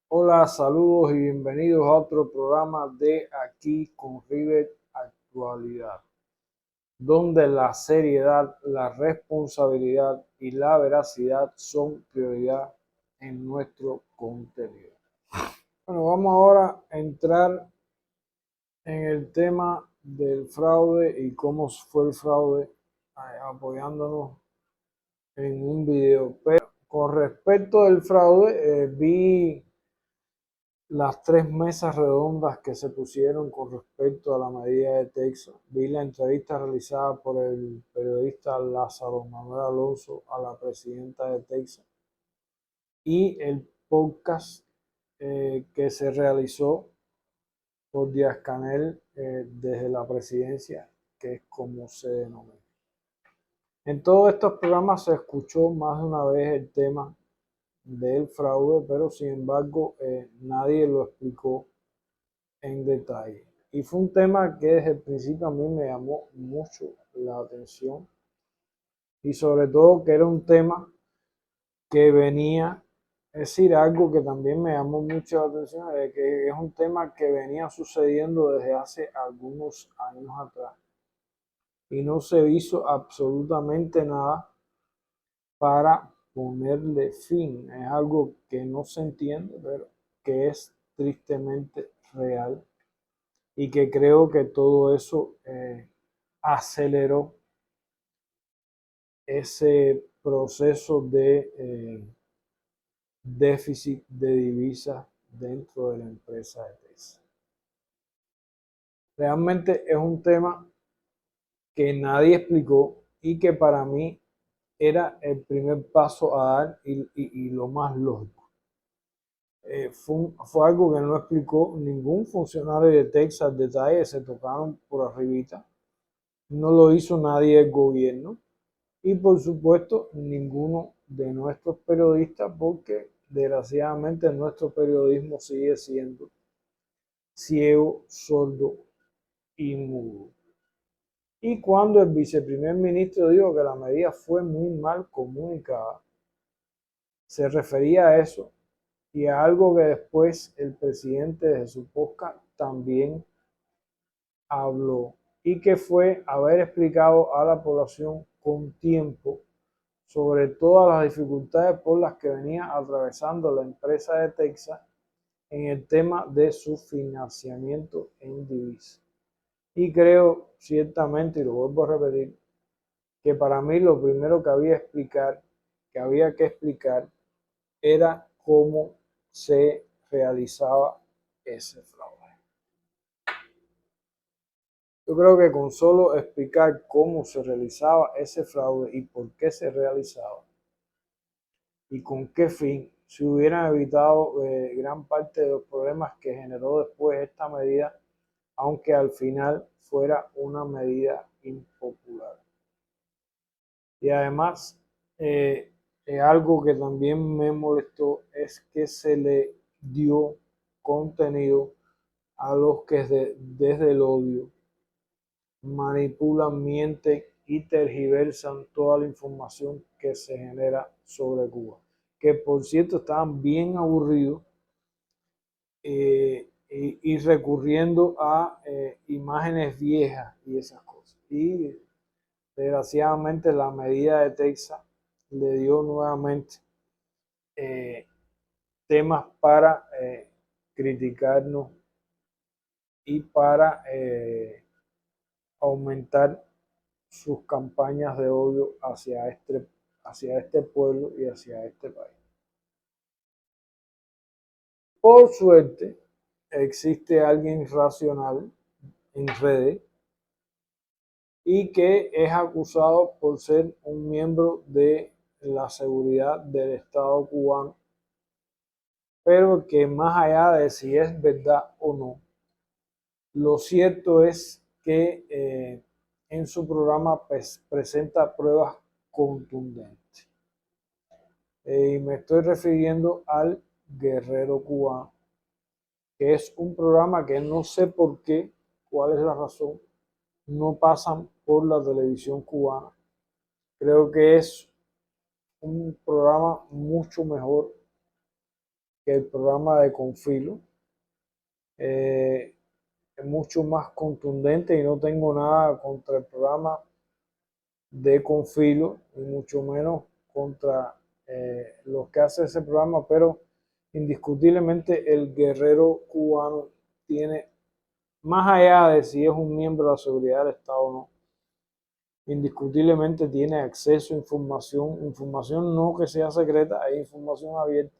Hola, saludos y bienvenidos a otro programa de Aquí con River Actualidad, donde la seriedad, la responsabilidad y la veracidad son prioridad en nuestro contenido. Bueno, vamos ahora a entrar en el tema del fraude y cómo fue el fraude, apoyándonos en un video. Pero con respecto del fraude, vi las tres mesas redondas que se pusieron con respecto a la medida de Texas. Vi la entrevista realizada por el periodista Lázaro Manuel Alonso a la presidenta de Texas y el podcast que se realizó por Díaz Canel desde la presidencia, que es como se denomina. En todos estos programas se escuchó más de una vez el tema del fraude, pero sin embargo nadie lo explicó en detalle. Y fue un tema que desde el principio a mí me llamó mucho la atención y sobre todo que era un tema que venía, es decir, algo que también me llamó mucho la atención, es que es un tema que venía sucediendo desde hace algunos años atrás y no se hizo absolutamente nada para ponerle fin. Es algo que no se entiende, pero que es tristemente real y que creo que todo eso aceleró ese proceso de déficit de divisas dentro de la empresa de Tesla. Realmente es un tema que nadie explicó y que para mí era el primer paso a dar y lo más lógico. Fue algo que no explicó ningún funcionario de Texas, detalles se tocaron por arribita, no lo hizo nadie del gobierno y por supuesto ninguno de nuestros periodistas, porque desgraciadamente nuestro periodismo sigue siendo ciego, sordo y mudo. Y cuando el viceprimer ministro dijo que la medida fue muy mal comunicada, se refería a eso y a algo que después el presidente de su podcast también habló, y que fue haber explicado a la población con tiempo sobre todas las dificultades por las que venía atravesando la empresa de Texas en el tema de su financiamiento en divisas. Y creo ciertamente, y lo vuelvo a repetir, que para mí lo primero que había que explicar era cómo se realizaba ese fraude. Yo creo que con solo explicar cómo se realizaba ese fraude y por qué se realizaba y con qué fin, se hubieran evitado gran parte de los problemas que generó después esta medida, aunque al final fuera una medida impopular. Y además, algo que también me molestó es que se le dio contenido a los que desde el odio manipulan, mienten y tergiversan toda la información que se genera sobre Cuba. Que por cierto estaban bien aburridos y recurriendo a imágenes viejas y esas cosas. Y desgraciadamente la medida de Texas le dio nuevamente eh, temas para criticarnos y para aumentar sus campañas de odio hacia este pueblo y hacia este país. Por suerte, existe alguien racional en redes y que es acusado por ser un miembro de la seguridad del Estado cubano, pero que más allá de si es verdad o no, lo cierto es que en su programa pues, presenta pruebas contundentes. Y me estoy refiriendo al Guerrero Cubano, que es un programa que no sé por qué, cuál es la razón, no pasan por la televisión cubana. Creo que es un programa mucho mejor que el programa de Confilo. Es mucho más contundente y no tengo nada contra el programa de Confilo, y mucho menos contra los que hace ese programa, pero indiscutiblemente el guerrero cubano tiene, más allá de si es un miembro de la seguridad del Estado o no, indiscutiblemente tiene acceso a información no que sea secreta, hay información abierta,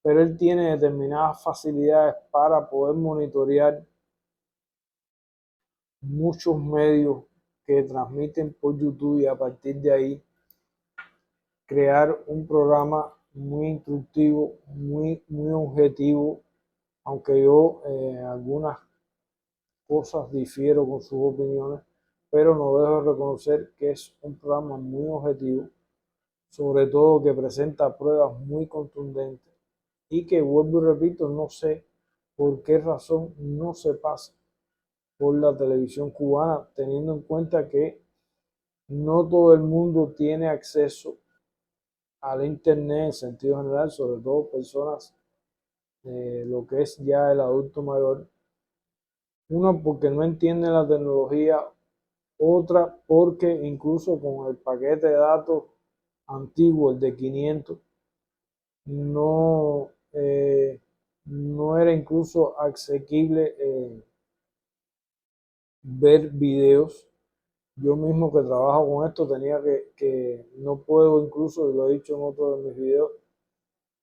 pero él tiene determinadas facilidades para poder monitorear muchos medios que transmiten por YouTube y a partir de ahí crear un programa muy instructivo, muy objetivo, aunque yo algunas cosas difiero con sus opiniones, pero no dejo de reconocer que es un programa muy objetivo, sobre todo que presenta pruebas muy contundentes y que, vuelvo y repito, no sé por qué razón no se pasa por la televisión cubana, teniendo en cuenta que no todo el mundo tiene acceso al internet en sentido general, sobre todo personas de lo que es ya el adulto mayor. Una porque no entiende la tecnología, otra porque incluso con el paquete de datos antiguo, el de 500, no, no era incluso asequible ver videos. Yo mismo que trabajo con esto tenía que no puedo, incluso lo he dicho en otro de mis videos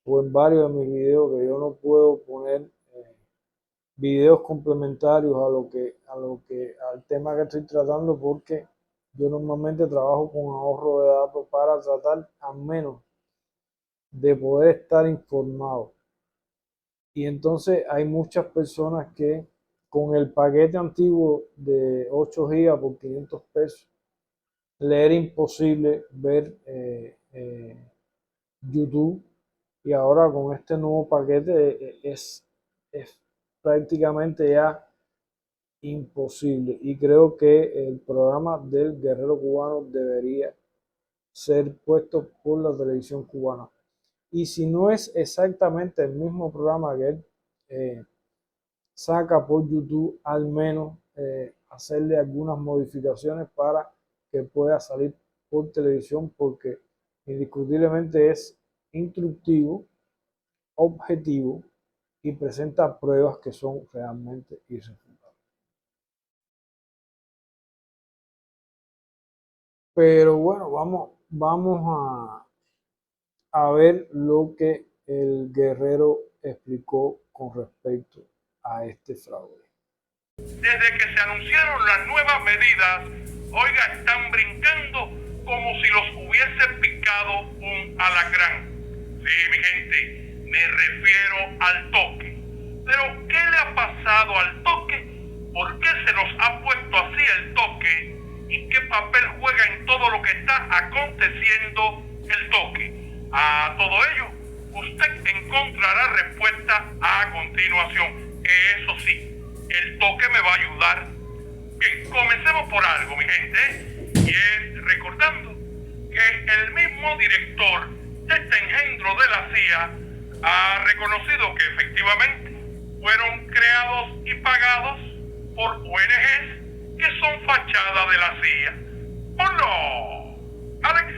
o en varios de mis videos, que yo no puedo poner videos complementarios al tema que estoy tratando, porque yo normalmente trabajo con ahorro de datos para tratar al menos de poder estar informado. Y entonces hay muchas personas que con el paquete antiguo de 8 gigas por 500 pesos le era imposible ver YouTube, y ahora con este nuevo paquete es prácticamente ya imposible. Y creo que el programa del guerrero cubano debería ser puesto por la televisión cubana. Y si no es exactamente el mismo programa que él saca por YouTube, al menos hacerle algunas modificaciones para que pueda salir por televisión, porque indiscutiblemente es instructivo, objetivo y presenta pruebas que son realmente irrefutables. Pero bueno, vamos a ver lo que el guerrero explicó con respecto a este fraude. Desde que se anunciaron las nuevas medidas, oiga, están brincando como si los hubiese picado un alacrán. Sí, mi gente, me refiero al toque. Pero, ¿qué le ha pasado al toque? ¿Por qué se nos ha puesto así el toque? ¿Y qué papel juega en todo lo que está aconteciendo el toque? A todo ello, usted encontrará respuesta a continuación. Eso sí, el toque me va a ayudar. Bien, comencemos por algo, mi gente, y es recordando que el mismo director de este engendro de la CIA ha reconocido que efectivamente fueron creados y pagados por ONGs que son fachada de la CIA. ¿O no? Alex,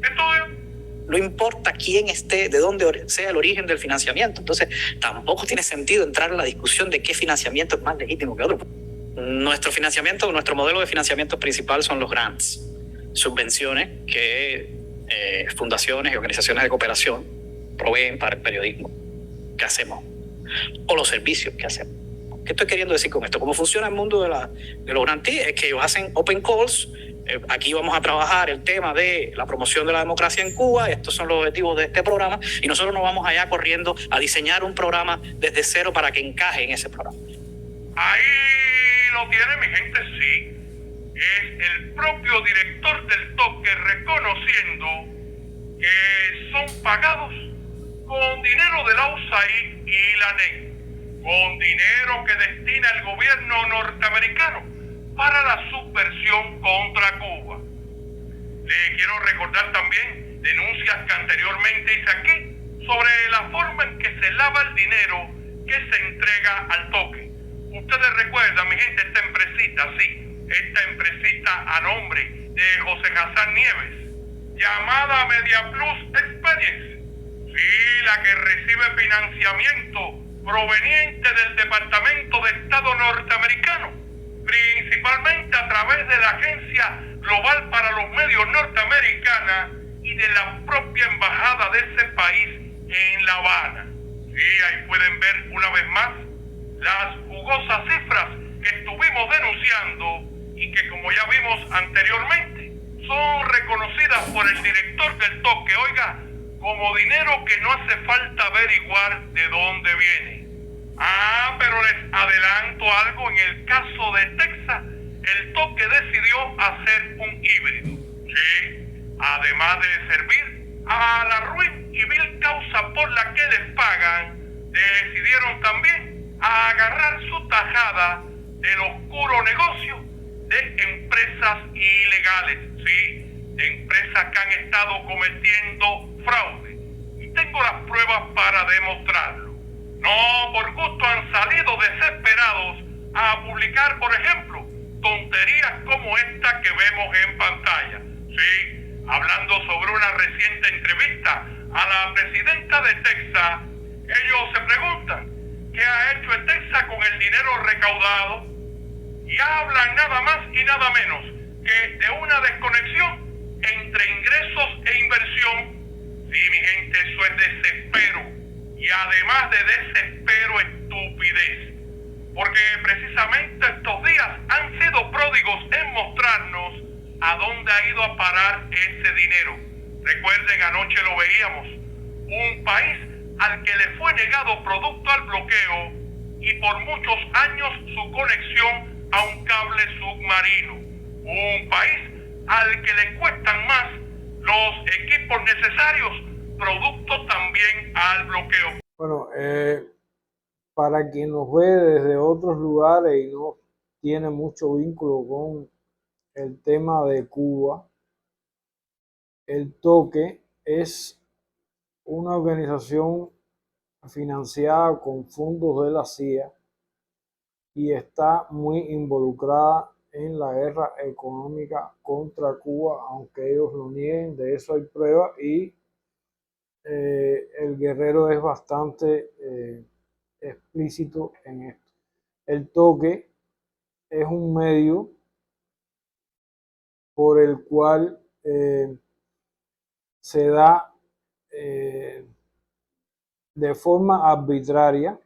estudio. No importa quién esté, de dónde sea el origen del financiamiento. Entonces, tampoco tiene sentido entrar en la discusión de qué financiamiento es más legítimo que otro. Nuestro modelo de financiamiento principal son los grants, subvenciones que fundaciones y organizaciones de cooperación proveen para el periodismo que hacemos o los servicios que hacemos. ¿Qué estoy queriendo decir con esto? ¿Cómo funciona el mundo de los grantees? Es que ellos hacen open calls. Aquí vamos a trabajar el tema de la promoción de la democracia en Cuba. Estos son los objetivos de este programa. Y nosotros nos vamos allá corriendo a diseñar un programa desde cero para que encaje en ese programa. Ahí lo tiene, mi gente, sí. Es el propio director del toque reconociendo que son pagados con dinero de la USAID y la NEC, con dinero que destina el gobierno norteamericano para la subversión contra Cuba. Le quiero recordar también denuncias que anteriormente hice aquí sobre la forma en que se lava el dinero que se entrega al toque. Ustedes recuerdan, mi gente, esta empresita a nombre de José Hassan Nieves, llamada Media Plus Experience. Sí, la que recibe financiamiento proveniente del Departamento de Estado norteamericano, principalmente a través de la Agencia Global para los Medios Norteamericana y de la propia embajada de ese país en La Habana. Sí, ahí pueden ver una vez más las jugosas cifras que estuvimos denunciando y que, como ya vimos anteriormente, son reconocidas por el director del toque, oiga, como dinero que no hace falta averiguar de dónde viene. Pero les adelanto algo, en el caso de Texas, el toque decidió hacer un híbrido. Sí, además de servir a la ruin y vil causa por la que les pagan, decidieron también agarrar su tajada del oscuro negocio de empresas ilegales, sí, de empresas que han estado cometiendo fraude. Y tengo las pruebas para demostrarlo. No por gusto han salido desesperados a publicar, por ejemplo, tonterías como esta que vemos en pantalla. Sí, hablando sobre una reciente entrevista a la presidenta de Texas, ellos se preguntan qué ha hecho Texas con el dinero recaudado y hablan nada más y nada menos que de una desconexión entre ingresos e inversión. Sí, mi gente, eso es desespero. Y además de desespero, estupidez. Porque precisamente estos días han sido pródigos en mostrarnos a dónde ha ido a parar ese dinero. Recuerden, anoche lo veíamos. Un país al que le fue negado producto al bloqueo y por muchos años su conexión a un cable submarino. Un país al que le cuestan más los equipos necesarios producto también al bloqueo. Bueno, para quien nos ve desde otros lugares y no tiene mucho vínculo con el tema de Cuba, el toque es una organización financiada con fondos de la CIA y está muy involucrada en la guerra económica contra Cuba, aunque ellos lo nieguen. De eso hay pruebas y el guerrero es bastante explícito en esto. El toque es un medio por el cual se da de forma arbitraria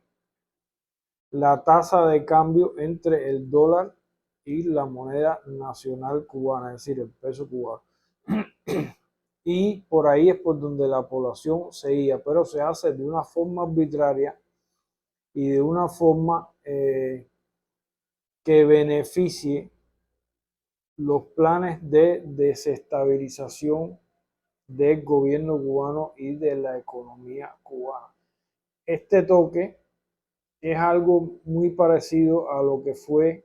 la tasa de cambio entre el dólar y la moneda nacional cubana, es decir, el peso cubano. Y por ahí es por donde la población se guía, pero se hace de una forma arbitraria y de una forma que beneficie los planes de desestabilización del gobierno cubano y de la economía cubana. Este toque es algo muy parecido a lo que fue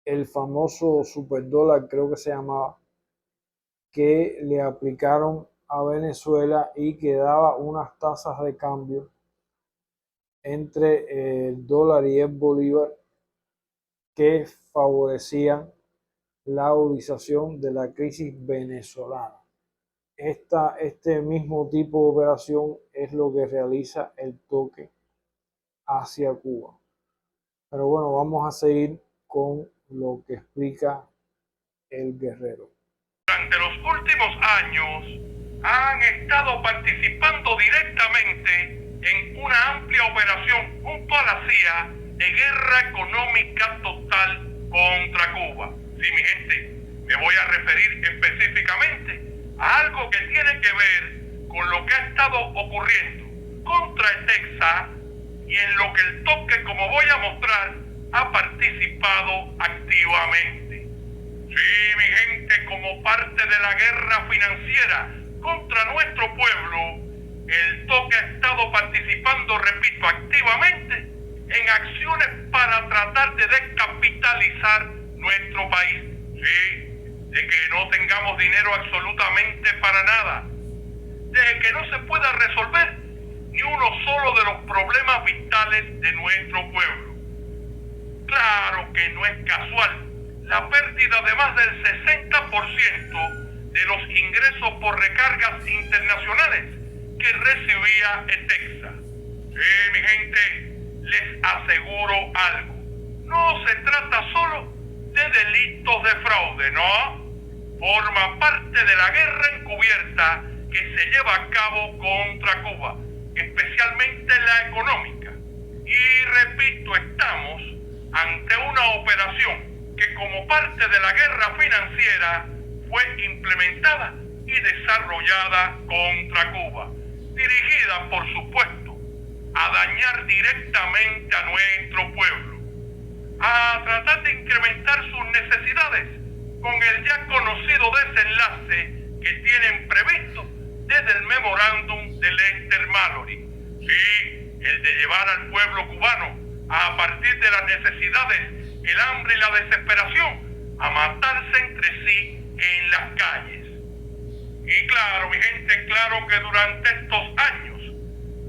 el famoso superdólar, creo que se llamaba, que le aplicaron a Venezuela y que daba unas tasas de cambio entre el dólar y el bolívar que favorecían la agudización de la crisis venezolana. Este mismo tipo de operación es lo que realiza el toque hacia Cuba. Pero bueno, vamos a seguir con lo que explica el guerrero. Durante los últimos años han estado participando directamente en una amplia operación junto a la CIA de guerra económica total contra Cuba. Sí, mi gente, me voy a referir específicamente a algo que tiene que ver con lo que ha estado ocurriendo contra el Texas y en lo que el toque, como voy a mostrar, ha participado activamente. Sí, mi gente, como parte de la guerra financiera contra nuestro pueblo, el toque ha estado participando, repito, activamente en acciones para tratar de descapitalizar nuestro país. Sí, de que no tengamos dinero absolutamente para nada. de que no se pueda resolver ni uno solo de los problemas vitales de nuestro pueblo. Claro que no es casual la pérdida de más del 60% de los ingresos por recargas internacionales que recibía Etexa. Sí, mi gente, les aseguro algo. No se trata solo de delitos de fraude, ¿no? Forma parte de la guerra encubierta que se lleva a cabo contra Cuba, especialmente la económica. Y repito, estamos ante una operación que como parte de la guerra financiera fue implementada y desarrollada contra Cuba, dirigida, por supuesto, a dañar directamente a nuestro pueblo, a tratar de incrementar sus necesidades con el ya conocido desenlace que tienen previsto desde el memorándum de Lester Mallory. Sí, el de llevar al pueblo cubano a partir de las necesidades, el hambre y la desesperación, a matarse entre sí en las calles. Y claro, mi gente, claro que durante estos años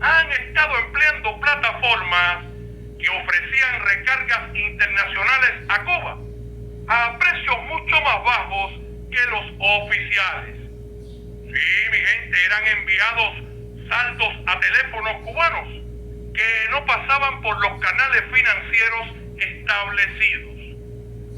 han estado empleando plataformas que ofrecían recargas internacionales a Cuba a precios mucho más bajos que los oficiales. Sí, mi gente, eran enviados saldos a teléfonos cubanos que no pasaban por los canales financieros establecidos.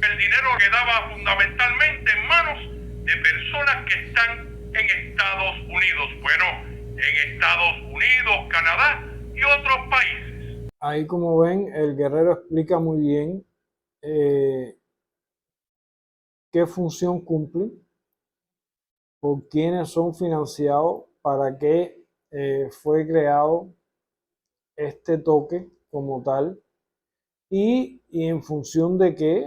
El dinero quedaba fundamentalmente en manos de personas que están en Estados Unidos. Bueno, en Estados Unidos, Canadá y otros países. Ahí, como ven, el guerrero explica muy bien qué función cumple, por quiénes son financiados, para qué fue creado este toque como tal, y en función de qué,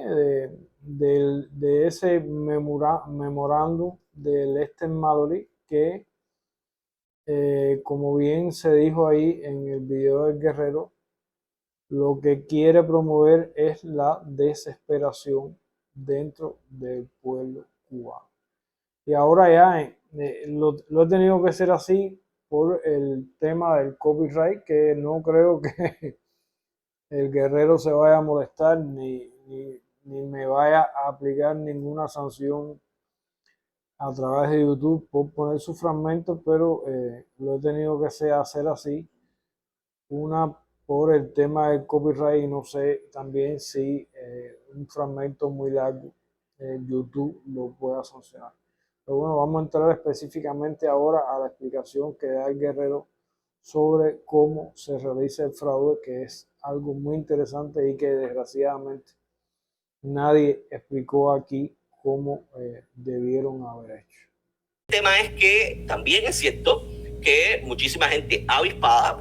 de ese memorándum de Lester Mallory, que como bien se dijo ahí en el video del guerrero, lo que quiere promover es la desesperación dentro del pueblo cubano. Y ahora ya lo he tenido que hacer así por el tema del copyright, que no creo que el guerrero se vaya a molestar ni me vaya a aplicar ninguna sanción a través de YouTube por poner sus fragmentos, pero lo he tenido que hacer así, una por el tema del copyright, y no sé también si un fragmento muy largo YouTube lo pueda sancionar. Pero bueno, vamos a entrar específicamente ahora a la explicación que da el guerrero sobre cómo se realiza el fraude, que es algo muy interesante y que desgraciadamente nadie explicó aquí cómo debieron haber hecho. El tema es que también es cierto que muchísima gente avispada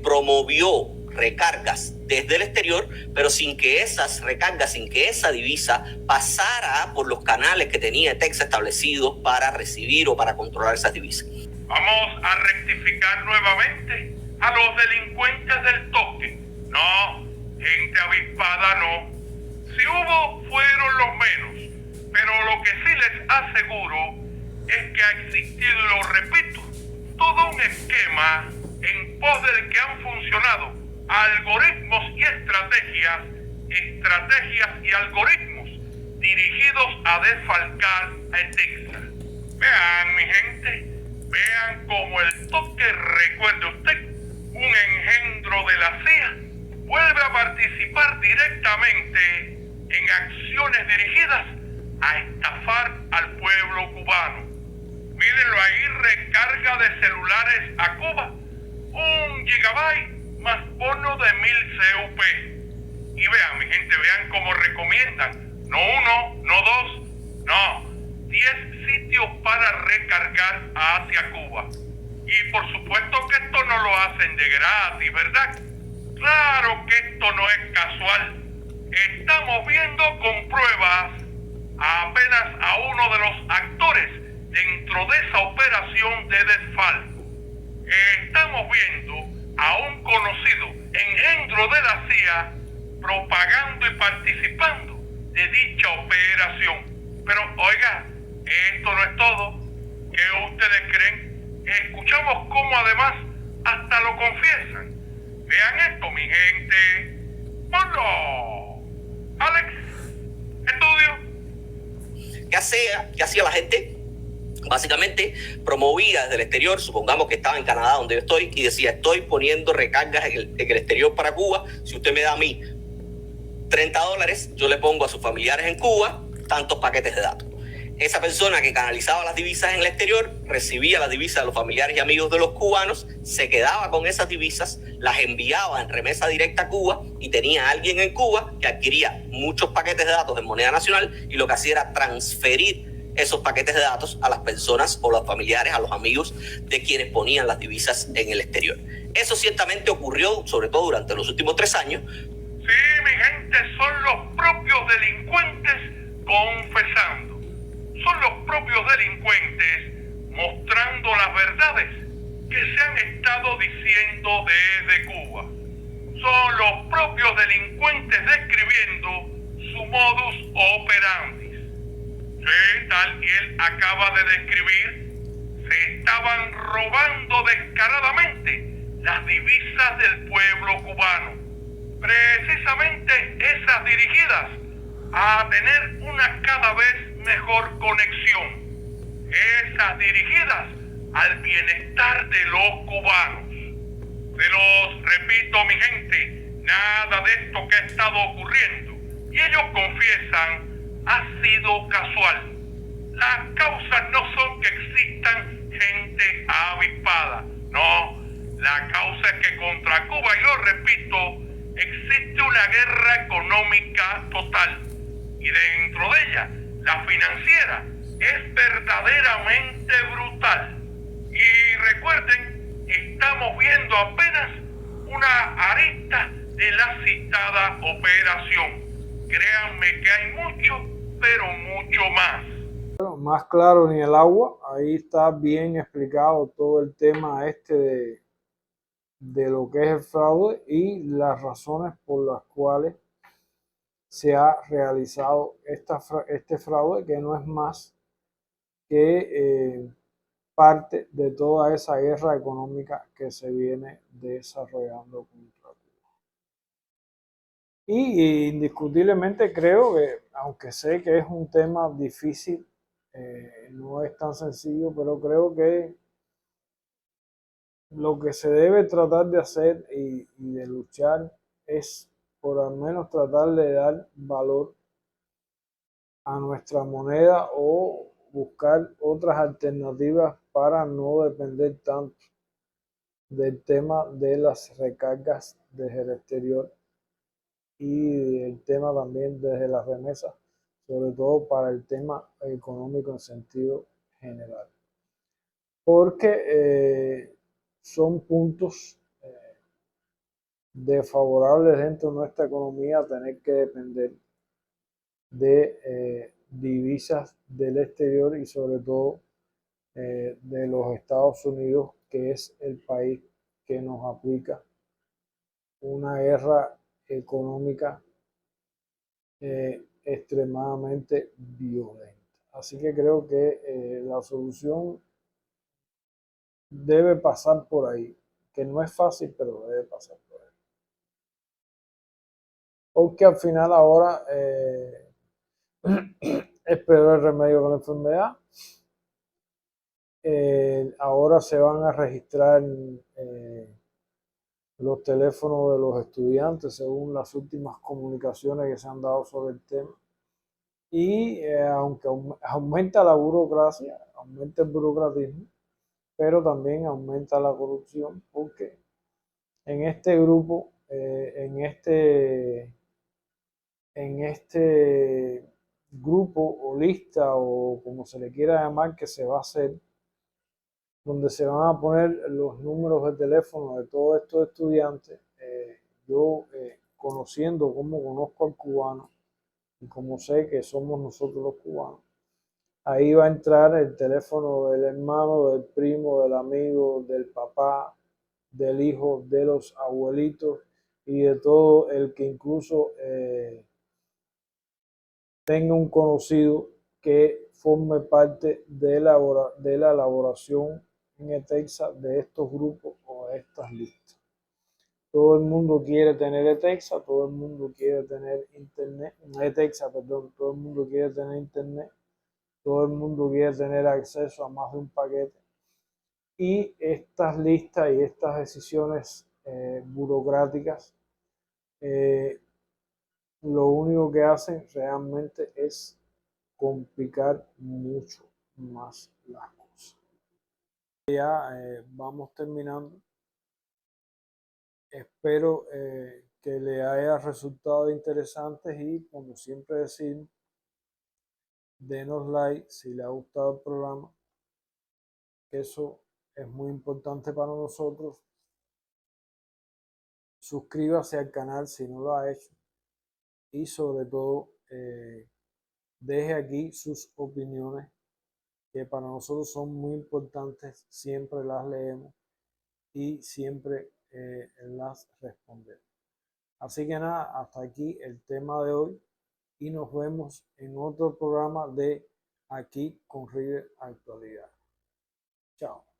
promovió recargas desde el exterior, pero sin que esas recargas, sin que esa divisa pasara por los canales que tenía Etexa establecidos para recibir o para controlar esas divisas. Vamos a rectificar nuevamente a los delincuentes del toque. No, gente avispada no. Si hubo, fueron los menos. Pero lo que sí les aseguro es que ha existido, y lo repito, todo un esquema en pos del que han funcionado algoritmos y estrategias y algoritmos dirigidos a desfalcar a Etexa. Vean, mi gente, vean cómo el toque, recuerde usted, un engendro de la CIA, vuelve a participar directamente en acciones dirigidas a estafar al pueblo cubano. Mírenlo ahí, recarga de celulares a Cuba, 1 gigabyte más bono de 1000 CUP. Y vean, mi gente, vean cómo recomiendan, no uno, no dos, no, 10 sitios para recargar hacia Cuba. Y por supuesto que esto no lo hacen de gratis, ¿verdad? Claro que esto no es casual. Estamos viendo con pruebas apenas a uno de los actores dentro de esa operación de desfalco. Estamos viendo a un conocido engendro de la CIA propagando y participando de dicha operación. Pero oiga, esto no es todo. ¿Qué ustedes creen? Escuchamos cómo además hasta lo confiesan. Vean esto, mi gente. Ponlo. Alex, estudio. ¿Qué hacía la gente? Básicamente promovía desde el exterior, supongamos que estaba en Canadá donde yo estoy, y decía, estoy poniendo recargas en el exterior para Cuba, si usted me da a mí $30, yo le pongo a sus familiares en Cuba tantos paquetes de datos. Esa persona que canalizaba las divisas en el exterior recibía las divisas de los familiares y amigos de los cubanos, se quedaba con esas divisas, las enviaba en remesa directa a Cuba y tenía a alguien en Cuba que adquiría muchos paquetes de datos en moneda nacional y lo que hacía era transferir esos paquetes de datos a las personas o los familiares, a los amigos de quienes ponían las divisas en el exterior. Eso ciertamente ocurrió, sobre todo durante los últimos 3 años. Sí, mi gente, son los propios delincuentes confesando. Son los propios delincuentes mostrando las verdades que se han estado diciendo desde Cuba. Son los propios delincuentes describiendo su modus operandi. Sí, tal y él acaba de describir, se estaban robando descaradamente las divisas del pueblo cubano. Precisamente esas dirigidas a tener una cada vez mejor conexión. Esas dirigidas al bienestar de los cubanos. Se los repito, mi gente, nada de esto que ha estado ocurriendo, y ellos confiesan, ha sido casual. Las causas no son que existan gente avispada, no. La causa es que contra Cuba, y lo repito, existe una guerra económica total. Y dentro de ella, la financiera es verdaderamente brutal. Y recuerden, estamos viendo apenas una arista de la citada operación. Créanme que hay mucho, pero mucho más. Bueno, más claro ni el agua, ahí está bien explicado todo el tema de lo que es el fraude y las razones por las cuales se ha realizado este fraude, que no es más que parte de toda esa guerra económica que se viene desarrollando contra Cuba. Y indiscutiblemente creo que, aunque sé que es un tema difícil, no es tan sencillo, pero creo que lo que se debe tratar de hacer y de luchar es por al menos tratar de dar valor a nuestra moneda o buscar otras alternativas para no depender tanto del tema de las recargas desde el exterior y el tema también desde las remesas, sobre todo para el tema económico en sentido general. Porque son puntos desfavorables dentro de nuestra economía tener que depender de divisas del exterior y sobre todo de los Estados Unidos, que es el país que nos aplica una guerra económica extremadamente violenta. Así que creo que la solución debe pasar por ahí, que no es fácil, pero debe pasar por ahí. Porque al final ahora es peor el remedio que la enfermedad. Ahora se van a registrar los teléfonos de los estudiantes según las últimas comunicaciones que se han dado sobre el tema. Y aunque aumenta la burocracia, aumenta el burocratismo, pero también aumenta la corrupción, porque en este grupo, en este grupo o lista o como se le quiera llamar que se va a hacer, donde se van a poner los números de teléfono de todos estos estudiantes, yo conociendo como conozco al cubano y como sé que somos nosotros los cubanos, ahí va a entrar el teléfono del hermano, del primo, del amigo, del papá, del hijo, de los abuelitos y de todo el que incluso tenga un conocido que forme parte de la elaboración en ETEXA de estos grupos o de estas listas. Todo el mundo quiere tener ETEXA, todo el mundo quiere tener internet, todo el mundo quiere tener internet, todo el mundo quiere tener acceso a más de un paquete. Y estas listas y estas decisiones burocráticas lo único que hacen realmente es complicar mucho más las cosas. Ya vamos terminando. Espero que le haya resultado interesante y, como siempre decimos, denos like si le ha gustado el programa. Eso es muy importante para nosotros. Suscríbase al canal si no lo ha hecho. Y sobre todo, deje aquí sus opiniones, que para nosotros son muy importantes. Siempre las leemos y siempre las respondemos. Así que nada, hasta aquí el tema de hoy y nos vemos en otro programa de Aquí con River Actualidad. Chao.